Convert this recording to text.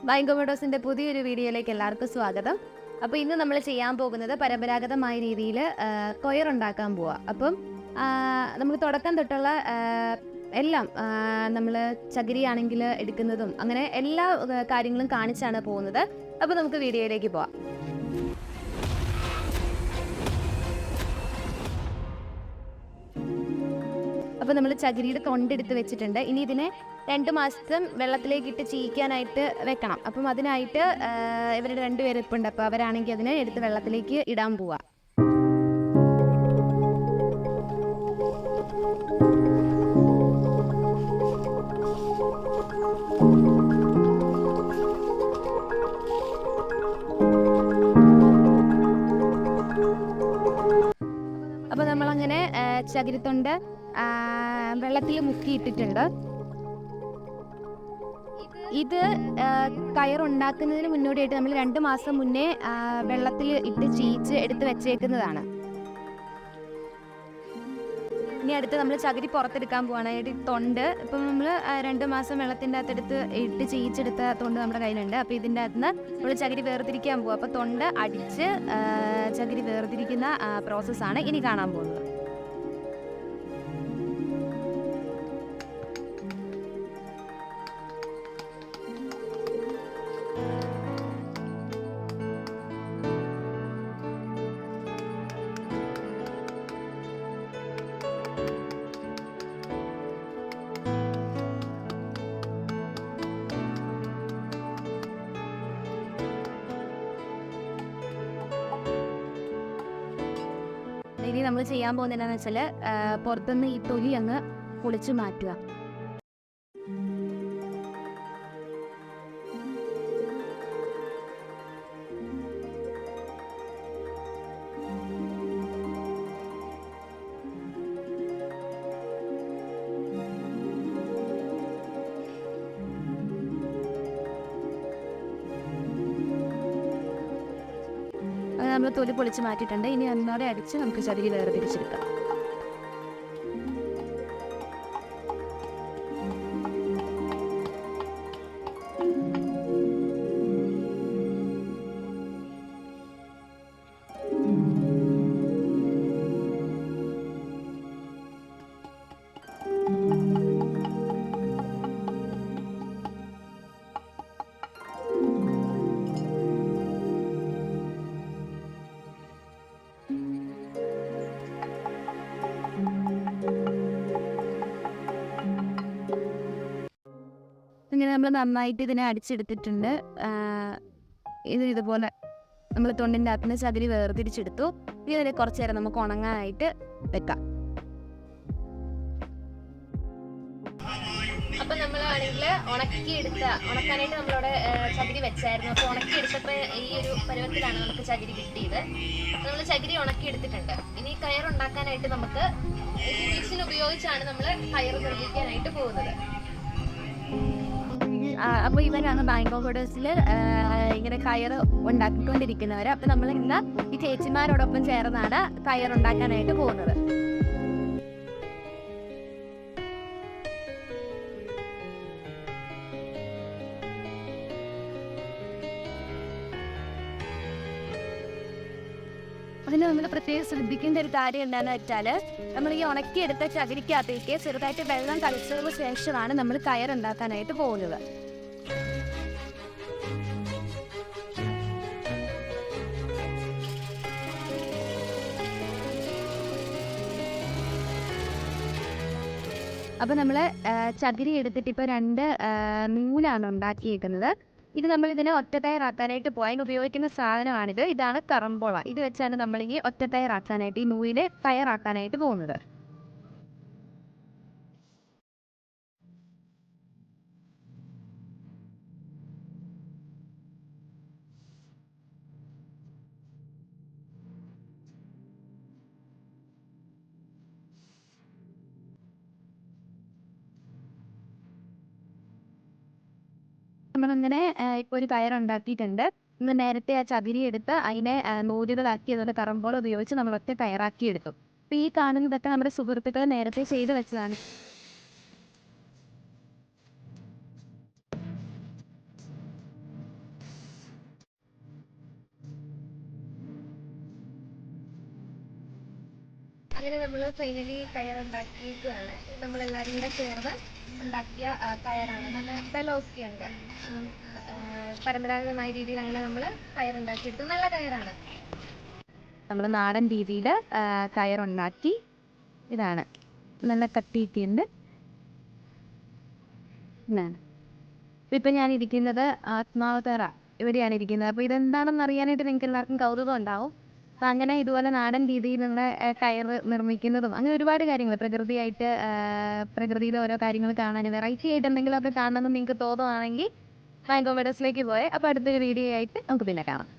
ബൈങ്കോമോട്ടോസിൻ്റെ പുതിയൊരു വീഡിയോയിലേക്ക് എല്ലാവർക്കും സ്വാഗതം. അപ്പോൾ ഇന്ന് നമ്മൾ ചെയ്യാൻ പോകുന്നത് പരമ്പരാഗതമായ രീതിയിൽ കൊയറുണ്ടാക്കാൻ പോവുക. അപ്പം നമ്മൾ തുടക്കം തൊട്ടുള്ള എല്ലാം നമ്മൾ ചകിരിയാണെങ്കിൽ എടുക്കുന്നതും അങ്ങനെ എല്ലാ കാര്യങ്ങളും കാണിച്ചാണ് പോകുന്നത്. അപ്പോൾ നമുക്ക് വീഡിയോയിലേക്ക് പോവാം. അപ്പോൾ നമ്മൾ ചകിരിയുടെ തൊണ്ടെടുത്ത് വെച്ചിട്ടുണ്ട്. ഇനി ഇതിനെ 2 മാസം വെള്ളത്തിലേക്കിട്ട് ചീയിക്കാനായിട്ട് വെക്കണം. അപ്പം അതിനായിട്ട് ഇവരുടെ 2 പേര് ഇപ്പുണ്ട്. അപ്പോൾ അവരാണെങ്കിൽ അതിനെ എടുത്ത് വെള്ളത്തിലേക്ക് ഇടാൻ പോവുക. അപ്പോൾ നമ്മളങ്ങനെ ചകിരിത്തൊണ്ട് വെള്ളത്തിൽ മുക്കിയിട്ടിട്ടുണ്ട്. ഇത് കയറുണ്ടാക്കുന്നതിന് മുന്നോടിയായിട്ട് നമ്മൾ 2 മാസം മുന്നേ വെള്ളത്തിൽ ഇട്ട് ചീയിച്ച് എടുത്ത് വെച്ചേക്കുന്നതാണ്. ഇനി അടുത്ത് നമ്മൾ ചകിരി പുറത്തെടുക്കാൻ പോവാനായിട്ട് തൊണ്ട് ഇപ്പം നമ്മൾ 2 മാസം വെള്ളത്തിൻ്റെ അകത്തെടുത്ത് ഇട്ട് ചീയിച്ചെടുത്ത തൊണ്ട് നമ്മുടെ കയ്യിലുണ്ട്. അപ്പോൾ ഇതിൻ്റെ അകത്ത് നിന്ന് നമ്മൾ ചകിരി വേർതിരിക്കാൻ പോകും. അപ്പോൾ തൊണ്ട് അടിച്ച് ചകിരി വേർതിരിക്കുന്ന പ്രോസസ്സാണ് ഇനി കാണാൻ പോകുന്നത്. ഇനി നമ്മൾ ചെയ്യാൻ പോകുന്നത് എന്താണെന്ന് വെച്ചാൽ പുറത്തുനിന്ന് ഈ തൊലി അങ്ങ് പൊളിച്ച് മാറ്റുക. നമ്മൾ തൊലി പൊളിച്ച് മാറ്റിയിട്ടുണ്ട്. ഇനി ഒന്നോടെ അടിച്ച് നമുക്ക് ചകിരി വേർതിരിച്ചെടുക്കാം. ഇങ്ങനെ നമ്മൾ നന്നായിട്ട് ഇതിനെ അടിച്ചെടുത്തിട്ടുണ്ട്. ഇതുപോലെ നമ്മൾ തൊണ്ടിൻ്റെ അകത്ത് നിന്ന് ചകിരി വേർതിരിച്ചെടുത്തു. ഇതിനെ കുറച്ച് നേരം നമുക്ക് ഉണങ്ങാനായിട്ട് വെക്കാം. അപ്പം നമ്മളാണെങ്കിൽ ഉണക്കാനായിട്ട് നമ്മളവിടെ ചകിരി വെച്ചായിരുന്നു. അപ്പോൾ ഉണക്കിയെടുത്തപ്പോൾ ഈ ഒരു പരുവത്തിലാണ് നമുക്ക് ചകിരി കിട്ടിയത്. നമ്മൾ ചകിരി ഉണക്കിയെടുത്തിട്ടുണ്ട്. ഇനി കയറുണ്ടാക്കാനായിട്ട് നമുക്ക് ഈ മെഷീൻ ഉപയോഗിച്ചാണ് നമ്മൾ കയറ് നിർമ്മിക്കാനായിട്ട് പോകുന്നത്. അപ്പോൾ ഇവരാണ് ബൈങ്കോമോട്ടോസിൽ ഇങ്ങനെ കയറ് ഉണ്ടാക്കിക്കൊണ്ടിരിക്കുന്നവർ. അപ്പം നമ്മൾ ഇന്ന് ഈ ചേച്ചിമാരോടൊപ്പം ചേർന്നാണ് കയറുണ്ടാക്കാനായിട്ട് പോകുന്നത്. അതിന് നമ്മൾ പ്രത്യേകം ശ്രദ്ധിക്കേണ്ട ഒരു കാര്യം എന്താണെന്ന് വെച്ചാൽ നമ്മൾ ഈ ഉണക്കിയെടുത്ത ചകിരിക്കകത്തേക്ക് ചെറുതായിട്ട് വെള്ളം തളിച്ചതിന് ശേഷമാണ് നമ്മൾ കയറുണ്ടാക്കാനായിട്ട് പോകുന്നത്. അപ്പോൾ നമ്മൾ ചകിരി എടുത്തിട്ട് ഇപ്പോൾ 2 നൂലാണ് ഉണ്ടാക്കിയിരിക്കുന്നത്. ഇത് നമ്മൾ ഇതിനെ ഒറ്റത്തയറാക്കാനായിട്ട് പോയാൽ ഉപയോഗിക്കുന്ന സാധനമാണിത്. ഇതാണ് കറമ്പോള. ഇത് വെച്ചാണ് നമ്മൾ ഈ ഒറ്റത്തയറാക്കാനായിട്ട് ഈ നൂല് തയ്യാറാക്കാനായിട്ട് പോകുന്നത്. നമ്മളങ്ങനെ ഇപ്പോൾ ഒരു കയറുണ്ടാക്കിയിട്ടുണ്ട്. ഇന്ന് നേരത്തെ ആ ചകിരി എടുത്ത് അതിനെ നൂലുകളാക്കി അതുപോലെ കറമ്പോള ഉപയോഗിച്ച് നമ്മൾ ഒറ്റ കയറാക്കിയെടുത്തു. അപ്പോൾ ഈ കാണുന്നതൊക്കെ നമ്മുടെ സുഹൃത്തുക്കൾ നേരത്തെ ചെയ്ത് വെച്ചതാണ്. അങ്ങനെ നമ്മൾ ഫൈനലി കയറുണ്ടാക്കിയിരിക്കുകയാണ്. നമ്മളെല്ലാവരും കൂടെ ചേർന്ന് ഉണ്ടാക്കിയ കയറാണ്. നല്ല ബലോസ്റ്റിയുണ്ട്. പരമ്പരാഗതമായ രീതിയിലാണ് നമ്മൾ കയറുണ്ടാക്കിയെടുത്തത്. നല്ല കയറാണ്. നമ്മൾ നാടൻ രീതിയിൽ കയറുണ്ടാക്കി. ഇതാണ് നല്ല കട്ടിയിട്ടുണ്ട്. ഇപ്പം ഞാൻ ഇരിക്കുന്നത് ആത്മാവതറ ഇവിടെയാണ് ഇരിക്കുന്നത്. അപ്പോൾ ഇതെന്താണെന്ന് അറിയാനായിട്ട് നിങ്ങൾക്ക് എല്ലാവർക്കും കൗതുകം ഉണ്ടാവും. അപ്പം അങ്ങനെ ഇതുപോലെ നാടൻ രീതിയിലുള്ള കയറ് നിർമ്മിക്കുന്നതും അങ്ങനെ ഒരുപാട് കാര്യങ്ങൾ പ്രകൃതിയായിട്ട് പ്രകൃതിയിലെ ഓരോ കാര്യങ്ങൾ കാണാൻ വെറൈറ്റി ആയിട്ട് എന്തെങ്കിലുമൊക്കെ കാണണമെന്ന് നിങ്ങൾക്ക് തോന്നുവാണെങ്കിൽ മാംഗോ മെഡോസിലേക്ക് പോയി. അപ്പോൾ അടുത്തൊരു വീഡിയോ ആയിട്ട് നമുക്ക് പിന്നെ കാണാം.